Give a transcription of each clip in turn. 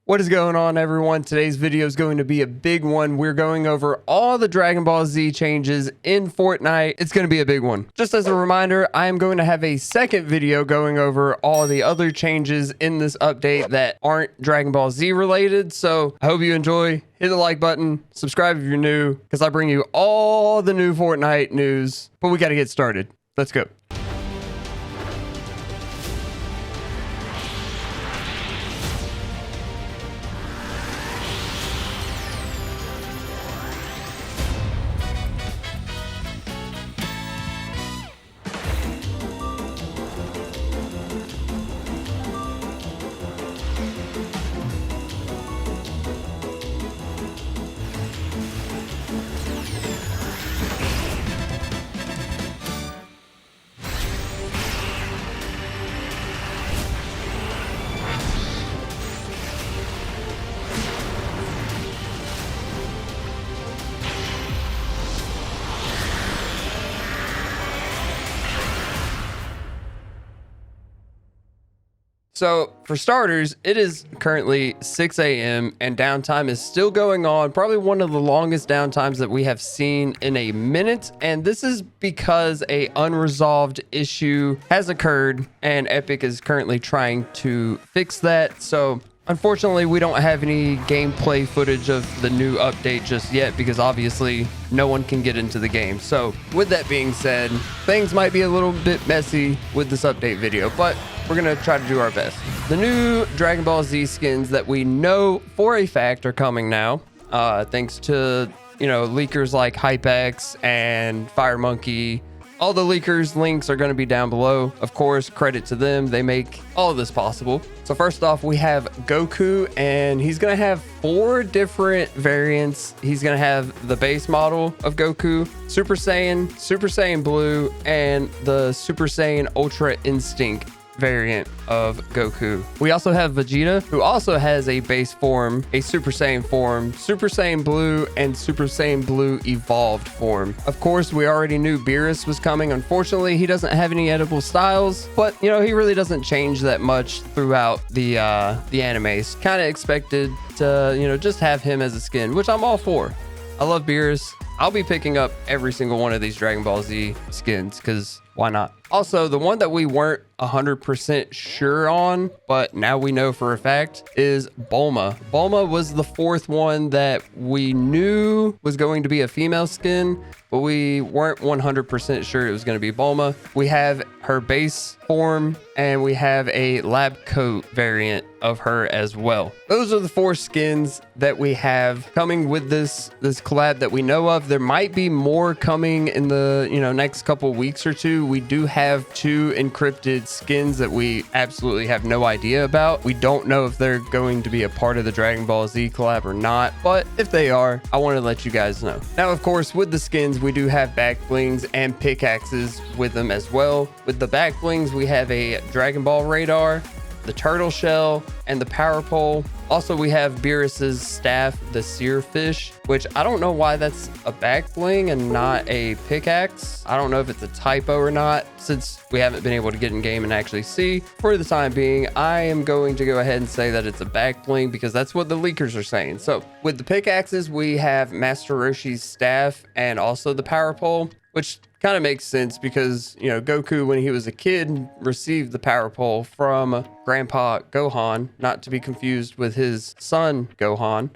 What is going on, everyone? Today's video is going to be a big one. We're going over all the Dragon Ball Z changes in Fortnite. It's going to be a big one. Just as a reminder, I am going to have a second video going over all the other changes in this update that aren't Dragon Ball Z related. So I hope you enjoy. Hit the like button, subscribe if you're new, because I bring you all the new Fortnite news. But we got to get started. Let's go. So for starters, it is currently 6 a.m. and downtime is still going on. Probably one of the longest downtimes that we have seen in a minute. And this is because a unresolved issue has occurred and Epic is currently trying to fix that. So unfortunately, we don't have any gameplay footage of the new update just yet because obviously no one can get into the game. So with that being said, things might be a little bit messy with this update video, but we're going to try to do our best. The new Dragon Ball Z skins that we know for a fact are coming now, thanks to, leakers like HypeX and Fire Monkey. All the leakers' links are going to be down below. Of course, credit to them. They make all of this possible. So first off, we have Goku, and he's going to have 4 different variants. He's going to have the base model of Goku, Super Saiyan Blue, and the Super Saiyan Ultra Instinct variant of Goku. We also have Vegeta, who also has a base form, a Super Saiyan form, Super Saiyan Blue, and Super Saiyan Blue evolved form. Of course, we already knew Beerus was coming. Unfortunately, he doesn't have any edible styles, but he really doesn't change that much throughout the animes. Kind of expected to, just have him as a skin, which I'm all for. I love Beerus. I'll be picking up every single one of these Dragon Ball Z skins because why not? Also, the one that we weren't 100% sure on, but now we know for a fact, is Bulma. Bulma was the 4th one that we knew was going to be a female skin, but we weren't 100% sure it was going to be Bulma. We have her base form, and we have a lab coat variant of her as well. Those are the 4 skins that we have coming with this collab that we know of. There might be more coming in the next couple weeks or two. We do have 2 encrypted skins that we absolutely have no idea about. We don't know if they're going to be a part of the Dragon Ball Z collab or not, but if they are, I want to let you guys know. Now, of course, with the skins, we do have back blings and pickaxes with them as well. With the back blings, we have a Dragon Ball radar, the turtle shell, and the power pole. Also, we have Beerus's staff, the seer fish, which I don't know why that's a back bling and not a pickaxe. I don't know if it's a typo or not, since we haven't been able to get in game and actually see. For the time being, I am going to go ahead and say that it's a back bling because that's what the leakers are saying. So with the pickaxes, we have Master Roshi's staff and also the power pole, which kind of makes sense because, Goku, when he was a kid, received the power pole from Grandpa Gohan, not to be confused with his son Gohan.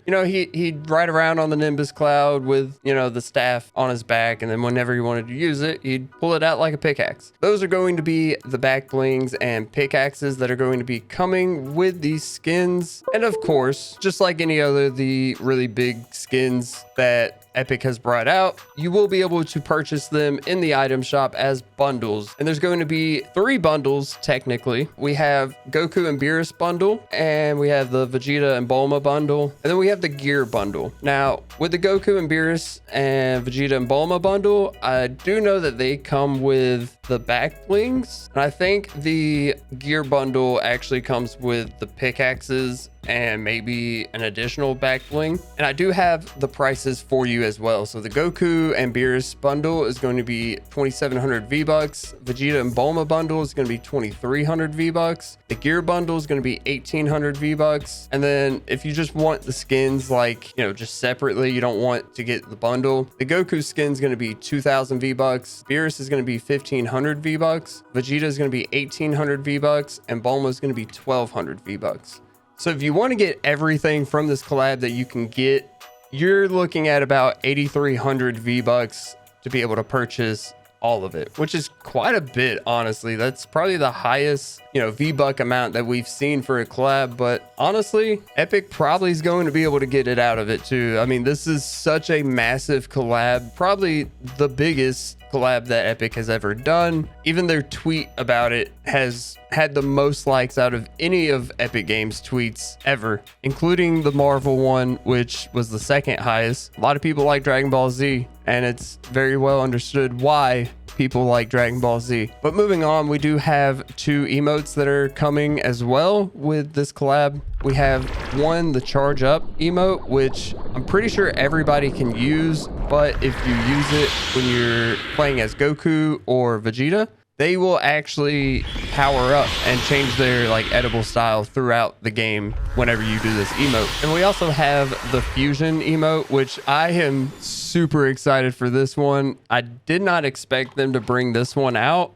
He'd ride around on the Nimbus cloud with, the staff on his back, and then whenever he wanted to use it, he'd pull it out like a pickaxe. Those are going to be the back blings and pickaxes that are going to be coming with these skins. And of course, just like any other the really big skins that Epic has brought out, you will be able to purchase them in the item shop as bundles. And there's going to be 3 bundles technically. We have Goku and Beerus bundle, and we have the Vegeta and Bulma bundle, and then we have the gear bundle. Now, with the Goku and Beerus and Vegeta and Bulma bundle, I do know that they come with the back blings, and I think the gear bundle actually comes with the pickaxes and maybe an additional back bling. And I do have the prices for you as well. So the Goku and Beerus bundle is going to be be 2,700 V-Bucks. Vegeta and Bulma bundle is going to be 2,300 V-Bucks. The gear bundle is going to be 1,800 V-Bucks. And then if you just want the skins, like, you know, just separately, you don't want to get the bundle, the Goku skin is going to be 2,000 V-Bucks. Beerus is going to be 1,500 V-Bucks. Vegeta is going to be 1,800 V-Bucks. And Bulma is going to be 1,200 V-Bucks. So if you want to get everything from this collab that you can get, you're looking at about 8,300 V-Bucks to be able to purchase all of it, which is quite a bit, honestly. That's probably the highest, you know, V-Buck amount that we've seen for a collab. But honestly, Epic probably is going to be able to get it out of it too. I mean, this is such a massive collab, probably the biggest collab that Epic has ever done. Even their tweet about it has had the most likes out of any of Epic Games tweets ever, including the Marvel one, which was the second highest. A lot of people like Dragon Ball Z, and it's very well understood why people like Dragon Ball Z. But moving on, we do have 2 emotes that are coming as well with this collab. We have one, the charge up emote, which I'm pretty sure everybody can use, but if you use it when you're playing as Goku or Vegeta, they will actually power up and change their like edible style throughout the game whenever you do this emote. And we also have the fusion emote, which I am super excited for this one. I did not expect them to bring this one out,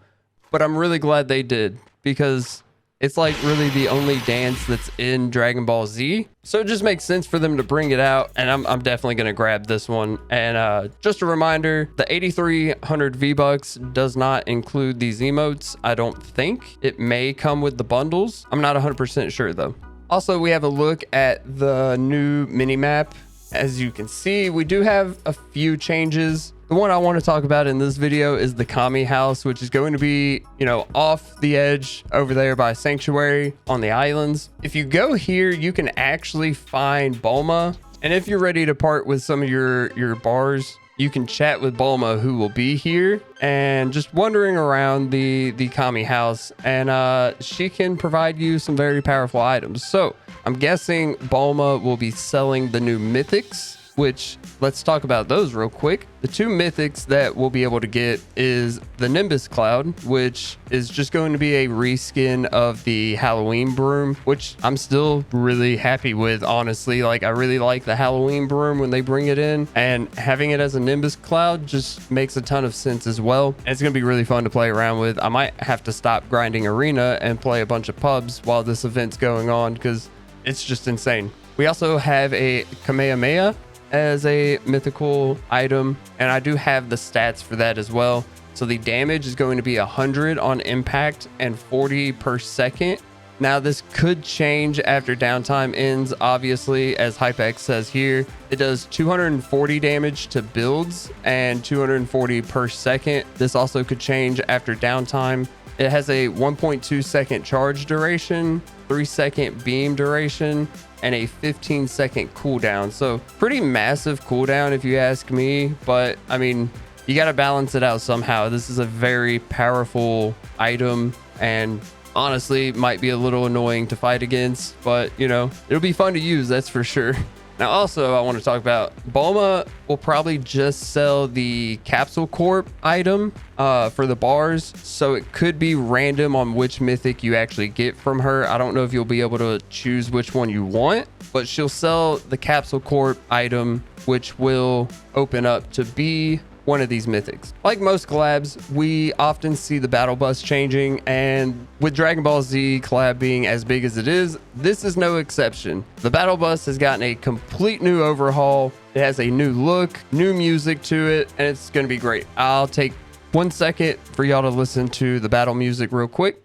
but I'm really glad they did, because it's like really the only dance that's in Dragon Ball Z. So it just makes sense for them to bring it out, and I'm definitely going to grab this one. And just a reminder, the 8,300 V-Bucks does not include these emotes. I don't think. It may come with the bundles. I'm not 100% sure though. Also, we have a look at the new mini map. As you can see, we do have a few changes. The one I want to talk about in this video is the Kami house, which is going to be, you know, off the edge over there by Sanctuary on the islands. If you go here, you can actually find Bulma. And if you're ready to part with some of your bars, you can chat with Bulma, who will be here and just wandering around the Kami house. And she can provide you some very powerful items. So I'm guessing Bulma will be selling the new Mythics, which let's talk about those real quick. The 2 Mythics that we'll be able to get is the Nimbus Cloud, which is just going to be a reskin of the Halloween broom, which I'm still really happy with, honestly. Like, I really like the Halloween broom when they bring it in, and having it as a Nimbus Cloud just makes a ton of sense as well. And it's going to be really fun to play around with. I might have to stop grinding arena and play a bunch of pubs while this event's going on, because it's just insane. We also have a Kamehameha as a mythical item, and I do have the stats for that as well. So the damage is going to be 100 on impact and 40 per second. Now this could change after downtime ends, obviously, as HypeX says here. It does 240 damage to builds and 240 per second. This also could change after downtime. It has a 1.2 second charge duration, 3-second beam duration, and a 15-second cooldown. So pretty massive cooldown if you ask me, but I mean, you got to balance it out somehow. This is a very powerful item, and honestly might be a little annoying to fight against, but you know, it'll be fun to use, that's for sure. Now also, I want to talk about Bulma will probably just sell the Capsule Corp item for the bars, so it could be random on which mythic you actually get from her. I don't know if you'll be able to choose which one you want, but she'll sell the Capsule Corp item, which will open up to be one of these mythics. Like most collabs, we often see the battle bus changing, and with Dragon Ball Z collab being as big as it is, this is no exception. The battle bus has gotten a complete new overhaul. It has a new look, new music to it, and it's gonna be great. I'll take 1 second for y'all to listen to the battle music real quick.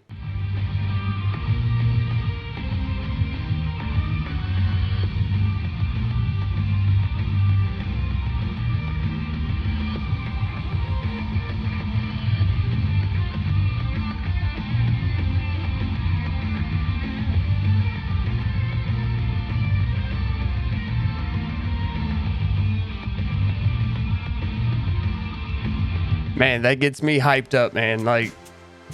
Man, that gets me hyped up, man. Like,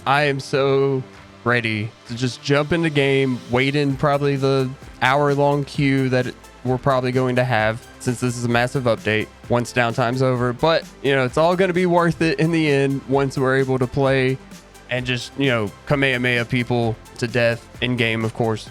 I am so ready to just jump in the game, wait in probably the hour-long queue that we're probably going to have, since this is a massive update once downtime's over. But, you know, it's all going to be worth it in the end once we're able to play and just, you know, Kamehameha people to death in game, of course.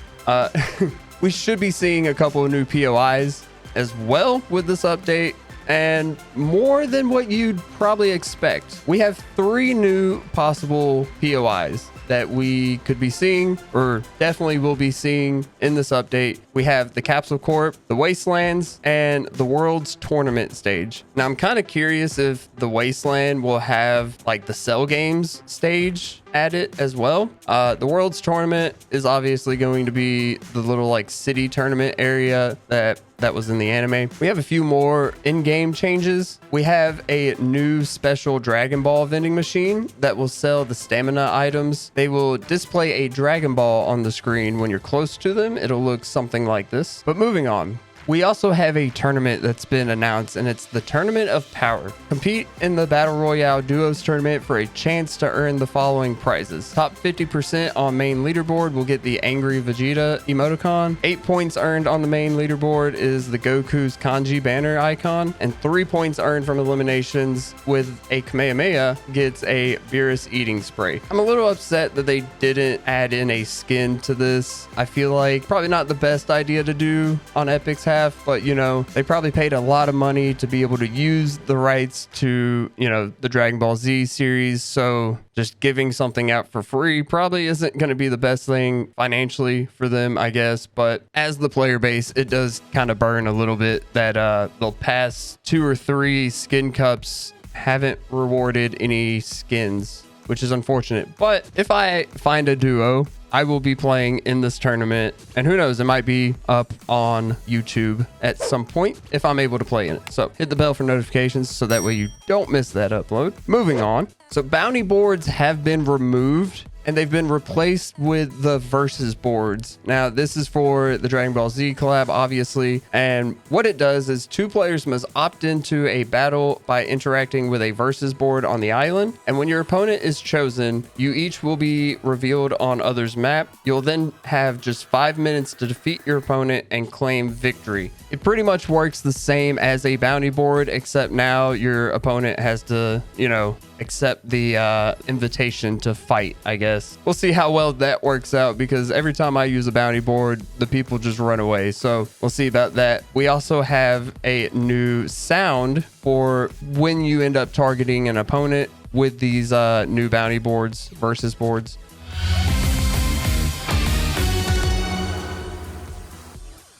We should be seeing a couple of new POIs as well with this update, and more than what you'd probably expect. We have 3 new possible POIs that we could be seeing, or definitely will be seeing in this update. We have the Capsule Corp, the Wastelands, and the World's Tournament stage. Now, I'm kind of curious if the Wasteland will have like the Cell Games stage at it as well. The World's Tournament is obviously going to be the little like city tournament area that was in the anime. We have a few more in-game changes. We have a new special Dragon Ball vending machine that will sell the stamina items. They will display a Dragon Ball on the screen when you're close to them. It'll look something like this. But moving on. We also have a tournament that's been announced, and it's the Tournament of Power. Compete in the Battle Royale Duos tournament for a chance to earn the following prizes. Top 50% on main leaderboard will get the Angry Vegeta emoticon. 8 points earned on the main leaderboard is the Goku's kanji banner icon, and 3 points earned from eliminations with a Kamehameha gets a Beerus eating spray. I'm a little upset that they didn't add in a skin to this. I feel like probably not the best idea to do on Epic's half, but you know, they probably paid a lot of money to be able to use the rights to, you know, the Dragon Ball Z series, so just giving something out for free probably isn't going to be the best thing financially for them, I guess. But as the player base, it does kind of burn a little bit that the past 2 or 3 skin cups haven't rewarded any skins, which is unfortunate. But if I find a duo, I will be playing in this tournament, and who knows, it might be up on YouTube at some point if I'm able to play in it. So hit the bell for notifications so that way you don't miss that upload. Moving on. So bounty boards have been removed, and they've been replaced with the versus boards. Now, this is for the Dragon Ball Z collab, obviously. And what it does is 2 players must opt into a battle by interacting with a versus board on the island. And when your opponent is chosen, you each will be revealed on others' map. You'll then have just 5 minutes to defeat your opponent and claim victory. It pretty much works the same as a bounty board, except now your opponent has to, you know, accept the invitation to fight, I guess. We'll see how well that works out, because every time I use a bounty board, the people just run away. So we'll see about that. We also have a new sound for when you end up targeting an opponent with these new bounty boards, versus boards.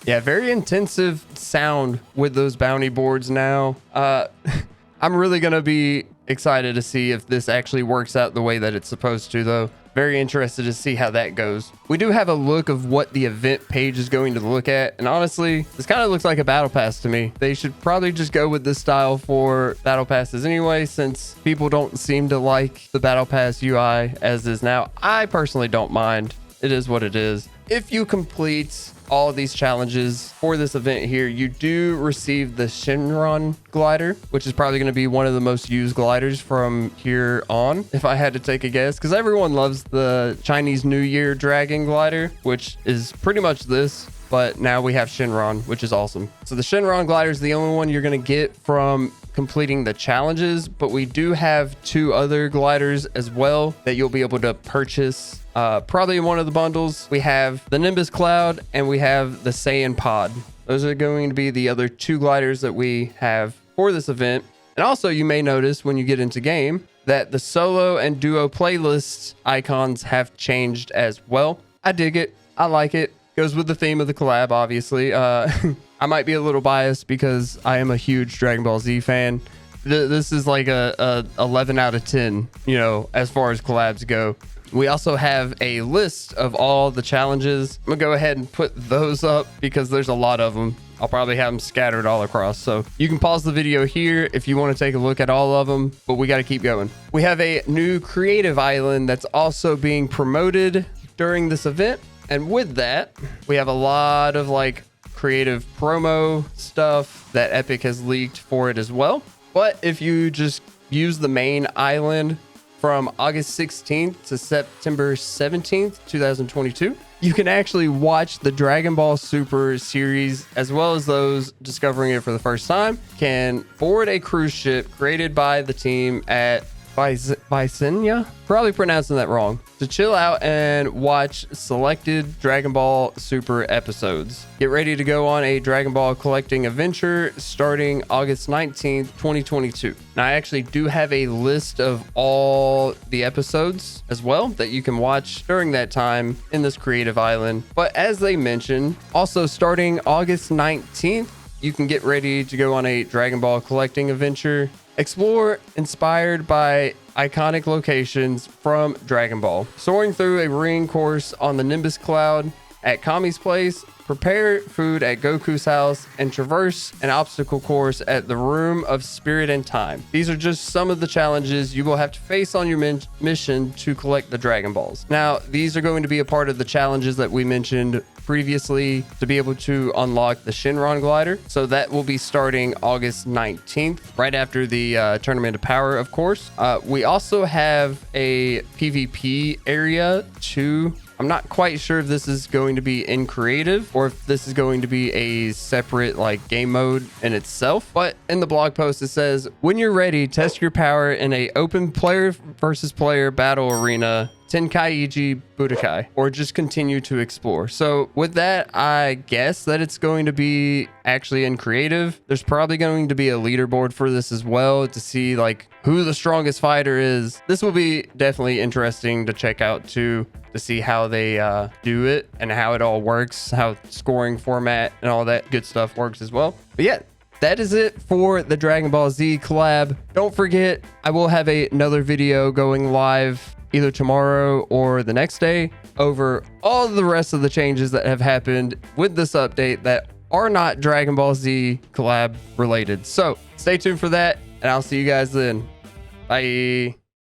Yeah, very intensive sound with those bounty boards now. I'm really going to be excited to see if this actually works out the way that it's supposed to, though. Very interested to see how that goes. We do have a look of what the event page is going to look at, and honestly, this kind of looks like a battle pass to me. They should probably just go with this style for battle passes anyway, since people don't seem to like the battle pass UI as is now. I personally don't mind. It is what it is. If you complete all of these challenges for this event here, you do receive the Shinron glider, which is probably going to be one of the most used gliders from here on, if I had to take a guess, because everyone loves the Chinese New Year dragon glider, which is pretty much this, but now we have Shinron, which is awesome. So the Shinron glider is the only one you're going to get from completing the challenges, but we do have 2 other gliders as well that you'll be able to purchase probably in one of the bundles. We have the Nimbus Cloud and we have the Saiyan Pod. Those are going to be the other 2 gliders that we have for this event. And also, you may notice when you get into game that the solo and duo playlists icons have changed as well. I dig it. I like it. Goes with the theme of the collab, obviously. I might be a little biased because I am a huge Dragon Ball Z fan. This is like a 11 out of 10, you know, as far as collabs go. We also have a list of all the challenges. I'm gonna go ahead and put those up because there's a lot of them. I'll probably have them scattered all across. So you can pause the video here if you want to take a look at all of them, but we got to keep going. We have a new creative island that's also being promoted during this event. And with that, we have a lot of like creative promo stuff that Epic has leaked for it as well. But if you just use the main island from August 16th to September 17th, 2022. You can actually watch the Dragon Ball Super series, as well as those discovering it for the first time, can board a cruise ship created by the team at Vicenia, probably pronouncing that wrong, to chill out and watch selected Dragon Ball Super episodes. Get ready to go on a Dragon Ball collecting adventure starting August 19th, 2022. Now, I actually do have a list of all the episodes as well that you can watch during that time in this creative island. But as they mentioned, also starting August 19th, you can get ready to go on a Dragon Ball collecting adventure. Explore inspired by iconic locations from Dragon Ball. Soaring through a ring course on the Nimbus Cloud at Kami's place, prepare food at Goku's house, and traverse an obstacle course at the Room of Spirit and Time. These are just some of the challenges you will have to face on your mission to collect the Dragon Balls. Now, these are going to be a part of the challenges that we mentioned previously to be able to unlock the Shenron glider. So that will be starting August 19th, right after the Tournament of Power, of course. We also have a PvP area too. I'm not quite sure if this is going to be in creative or if this is going to be a separate like game mode in itself. But in the blog post, it says, when you're ready, test your power in a open player versus player battle arena, Tenkaichi Budokai, or just continue to explore. So with that, I guess that it's going to be actually in creative. There's probably going to be a leaderboard for this as well to see like who the strongest fighter is. This will be definitely interesting to check out too, to see how they do it and how it all works, how scoring format and all that good stuff works as well. But yeah, that is it for the Dragon Ball Z collab. Don't forget, I will have another video going live either tomorrow or the next day over all the rest of the changes that have happened with this update that are not Dragon Ball Z collab related. So stay tuned for that, and I'll see you guys then. Bye.